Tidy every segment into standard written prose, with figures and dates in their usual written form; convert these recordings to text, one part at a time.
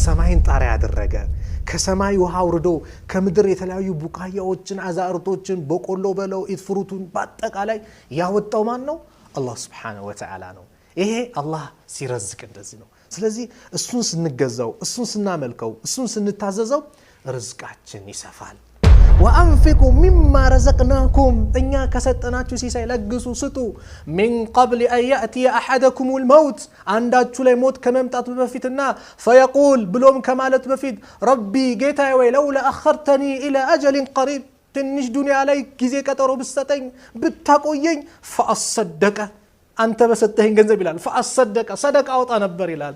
ሰማይን ጣሪያ ያደረገ ከሰማይ ውሃ አውርዶ ከምድር የተለያዩ ቡቃያዎችን አዛርቶችን በቆሎ በለው ኢትፍሩቱን በአጠቃላይ ያወጣው ማን ነው? አላህ Subhanahu Wa Ta'ala ነው። ይሄ አላህ ሲረዝቅ እንደዚህ ነው። ስለዚህ እሱን ስንገዛው እሱን ስናመልከው እሱን ስንታዘዘው ርዝቃችን ይሰፋል። وأنفقوا مما رزقناكم እኛ ከሰጠናችሁ ሲሳይ ለግሱ ስጡ من قبل أن يأتي أحدكم الموت አንዳችሁ ላይ ሞት ከመምጣቱ በፊትና فيقول ብሎም ከማለት በፊት ربي ጌታዬ ወይ لولا أخرتني إلى أجل قريب ትንሽ ዱንያ ላይ ጊዜ ቀጠሮ ብትሰጠኝ ብታቆየኝ فأصدق አንተ በሰጠኸኝ ገንዘብ ይላል فأصدق صدق አውጣ ነበር ይላል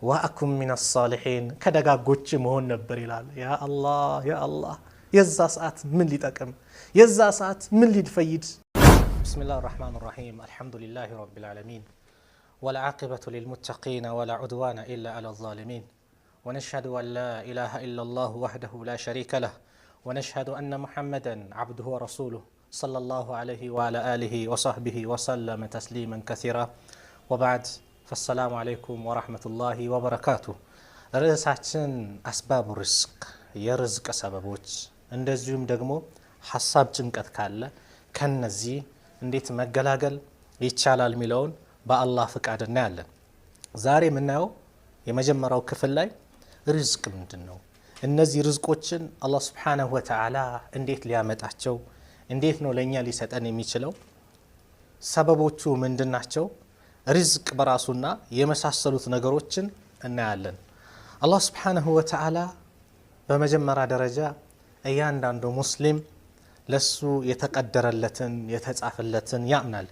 وأكن من الصالحين ከደጋጎች መሆን ነበር ይላል ያ አላህ يزا ساعات من اللي تقم يزا ساعات من اللي تفيد. بسم الله الرحمن الرحيم. الحمد لله رب العالمين والعاقبة للمتقين ولا عدوان إلا على الظالمين ونشهد أن لا إله إلا الله وحده لا شريك له ونشهد أن محمدا عبده ورسوله صلى الله عليه وعلى آله وصحبه وسلم تسليما كثيرا وبعد فالسلام عليكم ورحمة الله وبركاته. رزقنا أسباب الرزق يرزق سببوች እንደዚሁም ደግሞ ሐሳብ ጭንቀት ካለ ከነዚህ እንዴት መገላገል ይቻላል ሚለውን በአላህ ፍቃድ እናያለን። ዛሬ የምናየው የመጀመሪያው ክፍል ላይ ርዝቅ ምንድነው? እነዚህ ርዝቆችን አላህ Subhanahu Wa Ta'ala እንዴት ሊያመጣቸው እንዴት ነው ለኛ ሊሰጠን የሚችለው ሰበቦቹ ምንድናቸው? ርዝቅ በራሱና የመሳሰሉት ነገሮችን እናያለን። አላህ Subhanahu Wa Ta'ala በመጀመሪያ ደረጃ እያንዳንዱ ሙስሊም ለሱ የተቀደረለትን የተጻፈለትን ያምናል።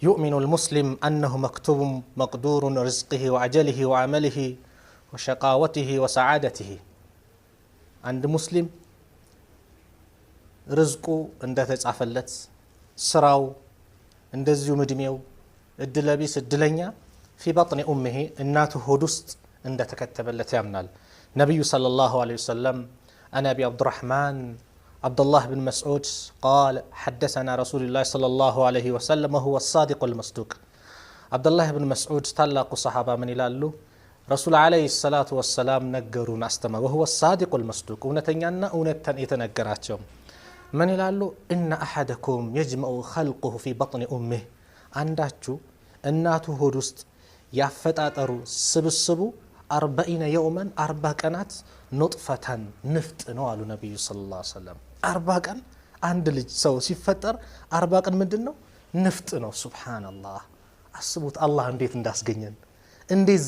يؤمن المسلم أنه مكتوب مقدور رزقه وعجله وعمله وشقاوته وسعادته. عند مسلم رزقه عند ተጻፈለት ስራው እንደዚሁ ምድሜው እድለቢስ እድለኛ في بطن أمه እናቱ ሆድ ውስጥ እንደ ተከተበለት ያምናል። نبي صلى الله عليه وسلم أنا أبي عبد الرحمن عبد الله بن مسعود قال حدثنا رسول الله صلى الله عليه وسلم وهو الصادق المصدوق. عبد الله بن مسعود تلاق صحابة من يلالو رسول عليه الصلاة والسلام نجرون أستمع وهو الصادق المصدوق ونتنينا ونتن يتنجراتهم من يلالو إن أحدكم يجمع خلقه في بطن أمه عنداتشو الناتو هدوست يفتاترو سبسبو 40 يوما 40 ቀናት نطفة نفط ነው አሉ ነብዩ ሰለላሁ ዐለይሂ ወሰለም 40 ቀን አንድ ልጅ ሰው ሲፈጠር 40 ቀን ምንድነው ንፍጥ ነው ሱብሃንአላህ አስቡት አላህ እንዴት እንዳስገኘን እንዴት